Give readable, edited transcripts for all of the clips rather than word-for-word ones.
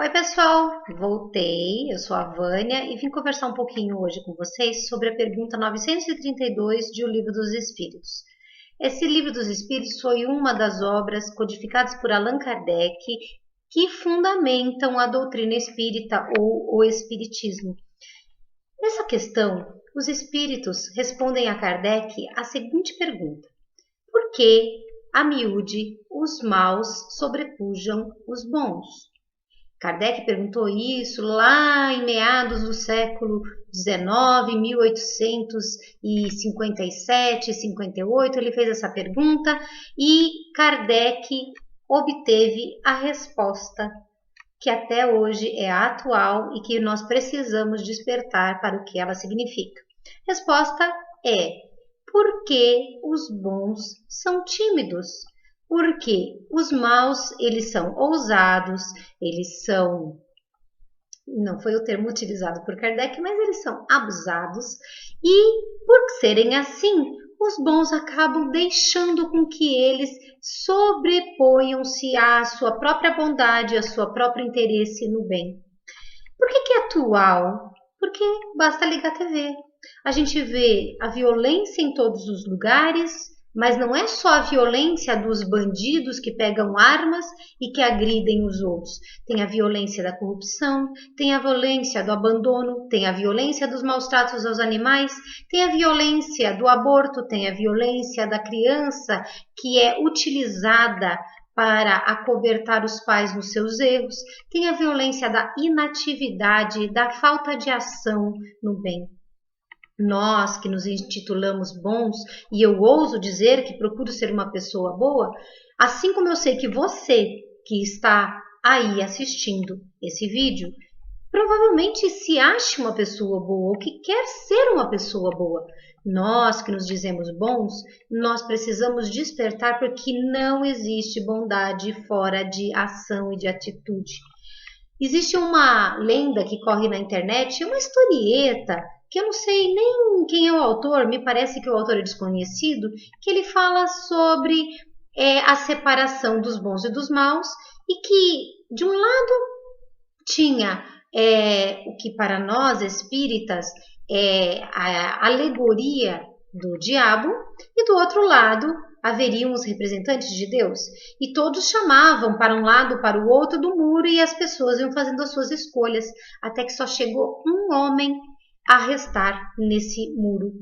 Oi, pessoal! Voltei, eu sou a Vânia e vim conversar um pouquinho hoje com vocês sobre a pergunta 932 de O Livro dos Espíritos. Esse Livro dos Espíritos foi uma das obras codificadas por Allan Kardec que fundamentam a doutrina espírita ou o espiritismo. Nessa questão, os espíritos respondem a Kardec a seguinte pergunta: por que, a miúde, os maus sobrepujam os bons? Kardec perguntou isso lá em meados do século XIX, 1857, 58. Ele fez essa pergunta e Kardec obteve a resposta que até hoje é atual e que nós precisamos despertar para o que ela significa. Resposta é: por que os bons são tímidos? Porque os maus, eles são ousados, eles são, não foi o termo utilizado por Kardec, mas eles são abusados e por serem assim, os bons acabam deixando com que eles sobreponham-se à sua própria bondade, ao seu próprio interesse no bem. Por que é atual? Porque basta ligar a TV. A gente vê a violência em todos os lugares, mas não é só a violência dos bandidos que pegam armas e que agridem os outros. Tem a violência da corrupção, tem a violência do abandono, tem a violência dos maus tratos aos animais, tem a violência do aborto, tem a violência da criança que é utilizada para acobertar os pais nos seus erros, tem a violência da inatividade, da falta de ação no bem. Nós que nos intitulamos bons, e eu ouso dizer que procuro ser uma pessoa boa, assim como eu sei que você que está aí assistindo esse vídeo, provavelmente se acha uma pessoa boa ou que quer ser uma pessoa boa. Nós que nos dizemos bons, nós precisamos despertar porque não existe bondade fora de ação e de atitude. Existe uma lenda que corre na internet, uma historieta, que eu não sei nem quem é o autor, me parece que o autor é desconhecido, que ele fala sobre a separação dos bons e dos maus e que, de um lado, tinha o que para nós espíritas é a alegoria do diabo, e do outro lado haveriam os representantes de Deus, e todos chamavam para um lado, para o outro do muro, e as pessoas iam fazendo as suas escolhas, até que só chegou um homem a restar nesse muro.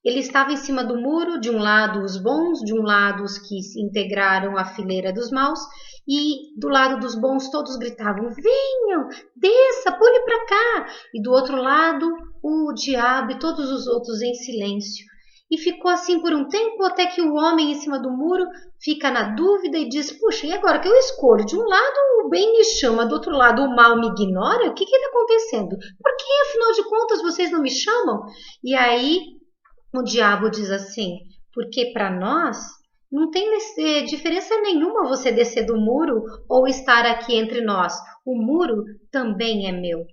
Ele estava em cima do muro, de um lado os bons, de um lado os que se integraram à fileira dos maus, e do lado dos bons todos gritavam: venham, desça, pule para cá. E do outro lado o diabo e todos os outros em silêncio. E ficou assim por um tempo, até que o homem em cima do muro fica na dúvida e diz: puxa, e agora que eu escolho? De um lado o bem me chama, do outro lado o mal me ignora? O que está acontecendo? Por que, afinal de contas, vocês não me chamam? E aí o diabo diz assim: porque para nós não tem diferença nenhuma você descer do muro ou estar aqui entre nós. O muro também é meu.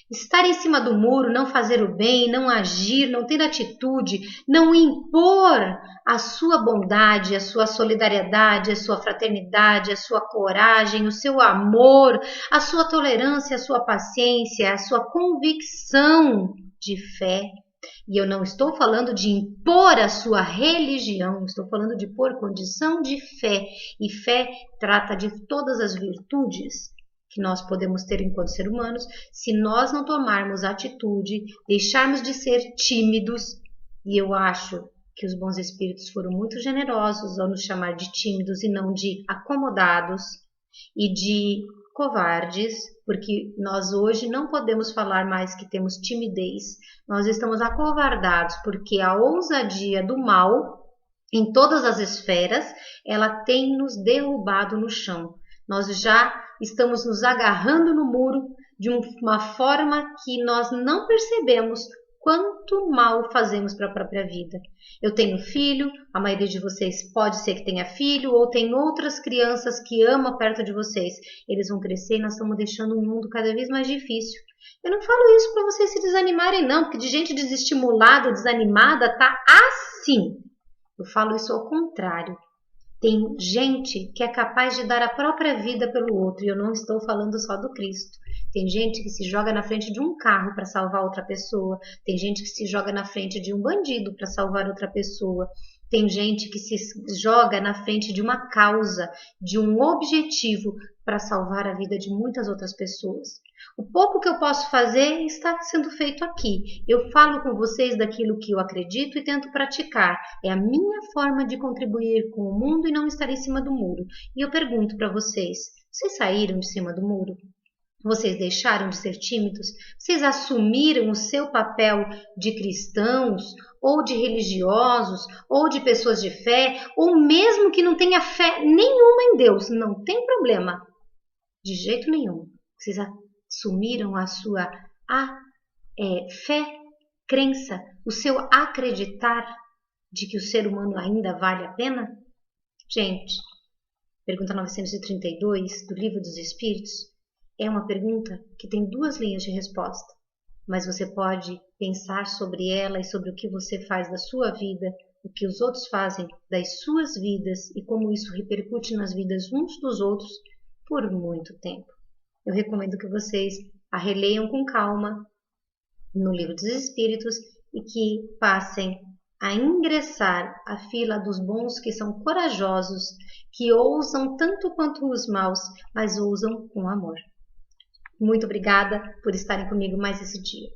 Estar em cima do muro, não fazer o bem, não agir, não ter atitude, não impor a sua bondade, a sua solidariedade, a sua fraternidade, a sua coragem, o seu amor, a sua tolerância, a sua paciência, a sua convicção de fé. E eu não estou falando de impor a sua religião, estou falando de pôr condição de fé. E fé trata de todas as virtudes que nós podemos ter enquanto seres humanos, se nós não tomarmos atitude, deixarmos de ser tímidos. E eu acho que os bons espíritos foram muito generosos ao nos chamar de tímidos e não de acomodados e de covardes, porque nós hoje não podemos falar mais que temos timidez, nós estamos acovardados, porque a ousadia do mal, em todas as esferas, ela tem nos derrubado no chão. Nós já estamos nos agarrando no muro de uma forma que nós não percebemos quanto mal fazemos para a própria vida. Eu tenho filho, a maioria de vocês pode ser que tenha filho, ou tem outras crianças que amam perto de vocês. Eles vão crescer e nós estamos deixando um mundo cada vez mais difícil. Eu não falo isso para vocês se desanimarem não, porque de gente desestimulada, desanimada, tá assim. Eu falo isso ao contrário. Tem gente que é capaz de dar a própria vida pelo outro, e eu não estou falando só do Cristo. Tem gente que se joga na frente de um carro para salvar outra pessoa. Tem gente que se joga na frente de um bandido para salvar outra pessoa. Tem gente que se joga na frente de uma causa, de um objetivo para salvar a vida de muitas outras pessoas. O pouco que eu posso fazer está sendo feito aqui. Eu falo com vocês daquilo que eu acredito e tento praticar. É a minha forma de contribuir com o mundo e não estar em cima do muro. E eu pergunto para vocês: vocês saíram de cima do muro? Vocês deixaram de ser tímidos? Vocês assumiram o seu papel de cristãos, ou de religiosos, ou de pessoas de fé, ou mesmo que não tenha fé nenhuma em Deus? Não tem problema. De jeito nenhum. Vocês assumiram a sua fé, crença, o seu acreditar de que o ser humano ainda vale a pena? Gente, pergunta 932 do Livro dos Espíritos é uma pergunta que tem 2 linhas de resposta, mas você pode pensar sobre ela e sobre o que você faz da sua vida, o que os outros fazem das suas vidas e como isso repercute nas vidas uns dos outros por muito tempo. Eu recomendo que vocês a releiam com calma no Livro dos Espíritos e que passem a ingressar à fila dos bons, que são corajosos, que ousam tanto quanto os maus, mas ousam com amor. Muito obrigada por estarem comigo mais esse dia.